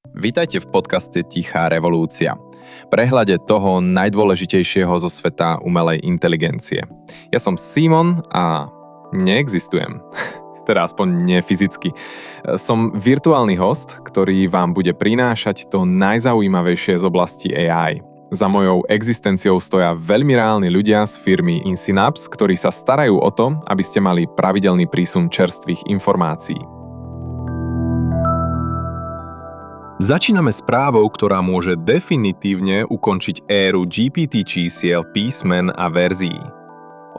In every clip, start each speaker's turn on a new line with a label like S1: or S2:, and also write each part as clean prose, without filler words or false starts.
S1: Vítajte v podcaste Tichá revolúcia. Prehľade toho najdôležitejšieho zo sveta umelej inteligencie. Ja som Simon a neexistujem. Teda aspoň nie fyzicky. Som virtuálny host, ktorý vám bude prinášať to najzaujímavejšie z oblasti AI. Za mojou existenciou stoja veľmi reálni ľudia z firmy InSynapse, ktorí sa starajú o to, aby ste mali pravidelný prísun čerstvých informácií. Začíname správou, ktorá môže definitívne ukončiť éru GPT čísiel, písmen a verzií.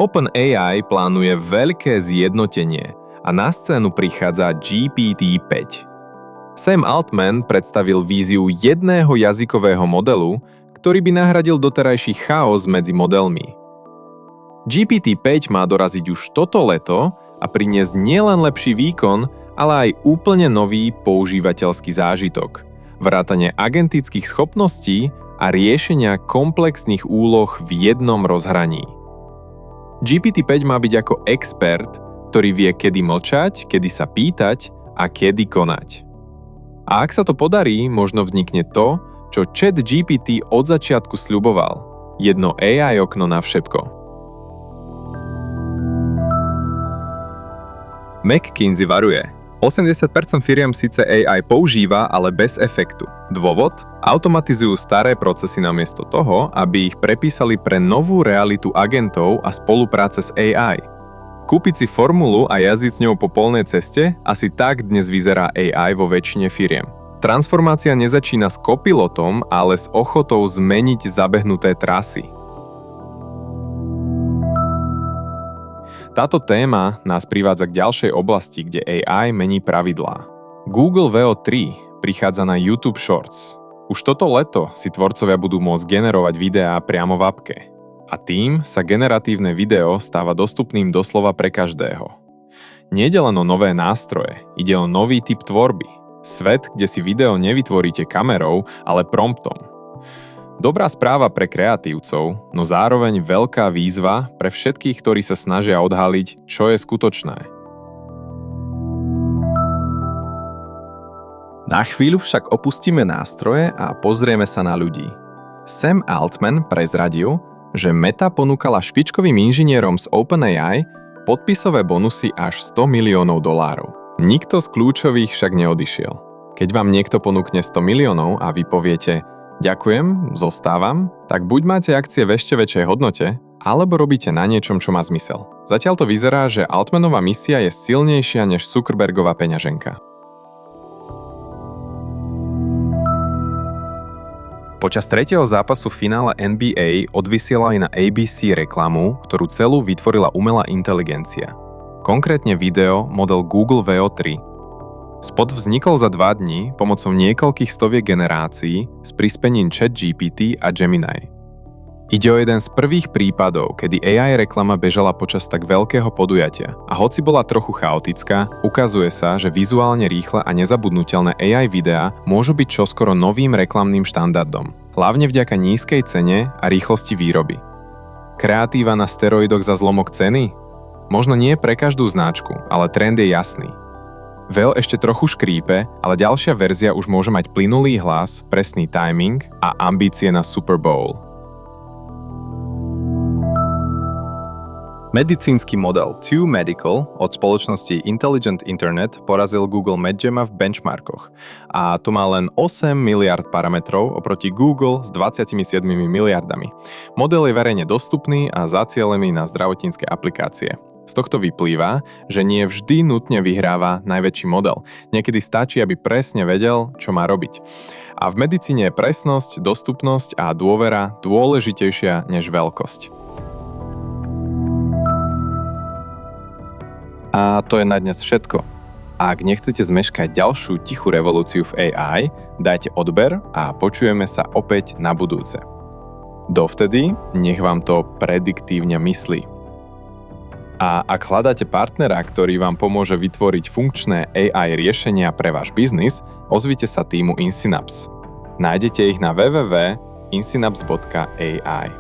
S1: OpenAI plánuje veľké zjednotenie a na scénu prichádza GPT-5. Sam Altman predstavil víziu jedného jazykového modelu, ktorý by nahradil doterajší chaos medzi modelmi. GPT-5 má doraziť už toto leto a priniesť nielen lepší výkon, ale aj úplne nový používateľský zážitok, vrátane agentických schopností a riešenia komplexných úloh v jednom rozhraní. GPT-5 má byť ako expert, ktorý vie kedy mlčať, kedy sa pýtať a kedy konať. A ak sa to podarí, možno vznikne to, čo ChatGPT od začiatku sľuboval. Jedno AI okno na všetko. McKinsey varuje. 80% firiem síce AI používa, ale bez efektu. Dôvod? Automatizujú staré procesy namiesto toho, aby ich prepísali pre novú realitu agentov a spolupráce s AI. Kúpiť si formulu a jazdiť s ňou po polnej ceste? Asi tak dnes vyzerá AI vo väčšine firiem. Transformácia nezačína s copilotom, ale s ochotou zmeniť zabehnuté trasy. Táto téma nás privádza k ďalšej oblasti, kde AI mení pravidlá. Google VO3 prichádza na YouTube Shorts. Už toto leto si tvorcovia budú môcť generovať videá priamo v appke. A tým sa generatívne video stáva dostupným doslova pre každého. Nejde len o nové nástroje, ide o nový typ tvorby. Svet, kde si video nevytvoríte kamerou, ale promptom. Dobrá správa pre kreatívcov, no zároveň veľká výzva pre všetkých, ktorí sa snažia odhaliť, čo je skutočné. Na chvíľu však opustíme nástroje a pozrieme sa na ľudí. Sam Altman prezradil, že Meta ponúkala špičkovým inžinierom z OpenAI podpisové bonusy až $100 miliónov. Nikto z kľúčových však neodišiel. Keď vám niekto ponúkne 100 miliónov a vy poviete ďakujem, zostávam, tak buď máte akcie v ešte väčšej hodnote, alebo robíte na niečom, čo má zmysel. Zatiaľ to vyzerá, že Altmanová misia je silnejšia než Zuckerbergova peňaženka. Počas tretieho zápasu finále NBA odvysielali na ABC reklamu, ktorú celú vytvorila umelá inteligencia. Konkrétne video model Google VO3. Spot vznikol za 2 dní pomocou niekoľkých stoviek generácií s prispením ChatGPT a Gemini. Ide o jeden z prvých prípadov, kedy AI reklama bežala počas tak veľkého podujatia a hoci bola trochu chaotická, ukazuje sa, že vizuálne rýchle a nezabudnutelné AI videá môžu byť čoskoro novým reklamným štandardom, hlavne vďaka nízkej cene a rýchlosti výroby. Kreatíva na steroidoch za zlomok ceny? Možno nie pre každú značku, ale trend je jasný. Vel ešte trochu škrípe, ale ďalšia verzia už môže mať plynulý hlas, presný timing a ambície na Super Bowl. Medicínsky model Two Medical od spoločnosti Intelligent Internet porazil Google MedGema v benchmarkoch a to má len 8 miliard parametrov oproti Google s 27 miliardami. Model je verejne dostupný a zacielený na zdravotnícke aplikácie. Z tohto vyplýva, že nie vždy nutne vyhráva najväčší model. Niekedy stačí, aby presne vedel, čo má robiť. A v medicíne je presnosť, dostupnosť a dôvera dôležitejšia než veľkosť. A to je na dnes všetko. Ak nechcete zmeškať ďalšiu tichú revolúciu v AI, dajte odber a počujeme sa opäť na budúce. Dovtedy nech vám to prediktívne myslí. A ak hľadáte partnera, ktorý vám pomôže vytvoriť funkčné AI riešenia pre váš biznis, ozvite sa týmu InSynapse. Nájdete ich na www.insynapse.ai.